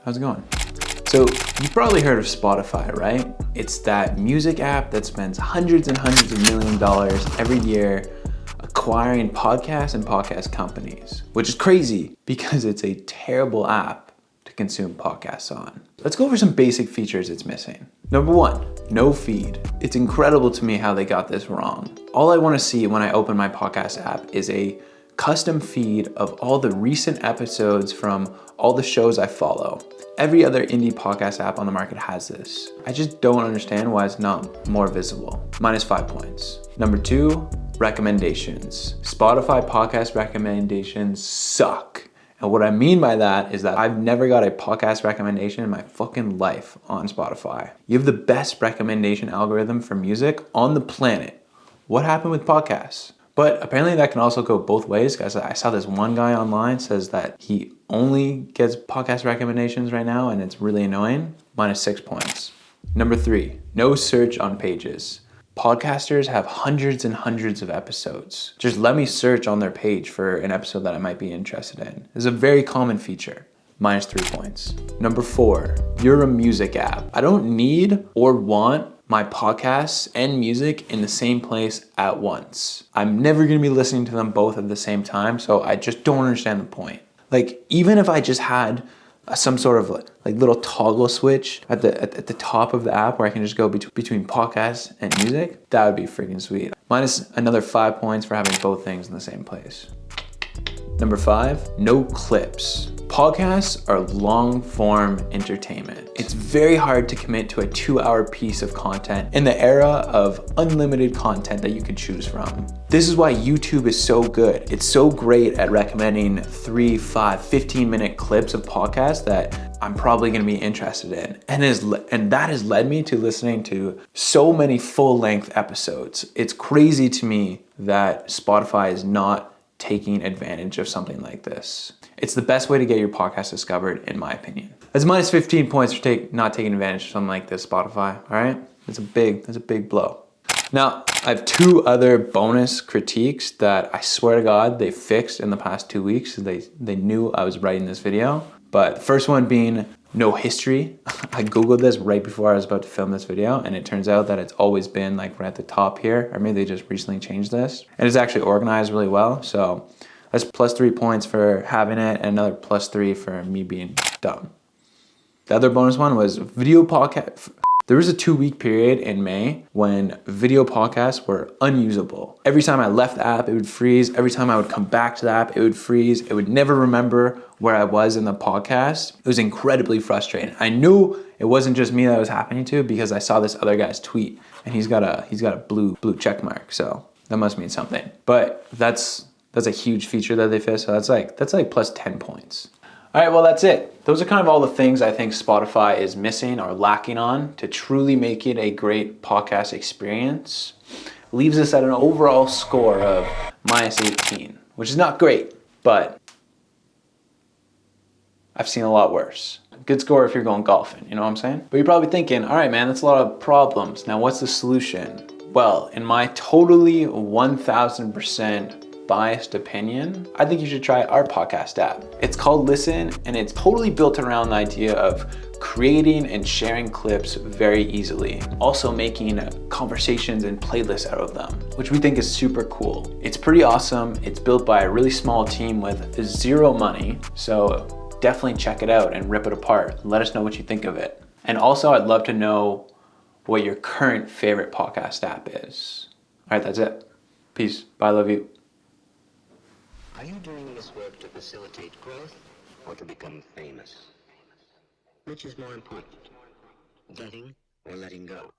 How's it going? So you've probably heard of Spotify, right? It's that music app that spends hundreds and hundreds of millions of dollars every year acquiring podcasts and podcast companies, which is crazy because it's a terrible app to consume podcasts on. Let's go over some basic features it's missing. Number one, no feed. It's incredible to me how they got this wrong. All I want to see when I open my podcast app is a custom feed of all the recent episodes from all the shows I follow. Every other indie podcast app on the market has this. I just don't understand why it's not more visible. -5 points. Number two, recommendations. Spotify podcast recommendations suck. And what I mean by that is that I've never got a podcast recommendation in my fucking life on Spotify. You have the best recommendation algorithm for music on the planet. What happened with podcasts? But apparently that can also go both ways, guys. I saw this one guy online says that he only gets podcast recommendations right now and it's really annoying. -6 points. Number three, no search on pages. Podcasters have hundreds and hundreds of episodes. Just let me search on their page for an episode that I might be interested in. This is a very common feature. -3 points. Number four, Youre music app. I don't need or want my podcasts and music in the same place at once. I'm never gonna be listening to them both at the same time, so I just don't understand the point. Like, even if I just had some sort of like little toggle switch at the top of the app where I can just go between podcasts and music, that would be freaking sweet. Minus another 5 points for having both things in the same place. Number five, no clips. Podcasts are long form entertainment. It's very hard to commit to a 2-hour piece of content in the era of unlimited content that you could choose from. This is why YouTube is so good. It's so great at recommending 3, 5, 15-minute clips of podcasts that I'm probably gonna be interested in. And that has led me to listening to so many full-length episodes. It's crazy to me that Spotify is not taking advantage of something like this. It's the best way to get your podcast discovered, in my opinion. That's -15 points for not taking advantage of something like this, Spotify, all right? That's a big blow. Now, I have two other bonus critiques that I swear to God they fixed in the past 2 weeks. They knew I was writing this video. But the first one being no history. I Googled this right before I was about to film this video, and it turns out that it's always been like right at the top here, or maybe they just recently changed this. And it's actually organized really well, so that's +3 points for having it, and another +3 for me being dumb. The other bonus one was video podcast. There was a 2-week period in May when video podcasts were unusable. Every time I left the app, it would freeze. Every time I would come back to the app, it would freeze. It would never remember where I was in the podcast. It was incredibly frustrating. I knew it wasn't just me that was happening to because I saw this other guy's tweet and he's got a blue check mark. So that must mean something. But that's a huge feature that they fixed. So that's like +10 points. All right, well, that's it. Those are kind of all the things I think Spotify is missing or lacking on to truly make it a great podcast experience. Leaves us at an overall score of -18, which is not great, but I've seen a lot worse. Good score if you're going golfing, you know what I'm saying? But you're probably thinking, all right, man, that's a lot of problems. Now, what's the solution? Well, in my totally 1000% biased opinion, I think you should try our podcast app. It's called LISN, and it's totally built around the idea of creating and sharing clips very easily. Also making conversations and playlists out of them, which we think is super cool. It's pretty awesome. It's built by a really small team with zero money. So definitely check it out and rip it apart. Let us know what you think of it. And also, I'd love to know what your current favorite podcast app is. All right, that's it. Peace. Bye, love you. Are you doing this work to facilitate growth or to become famous? Which is more important, getting or letting go?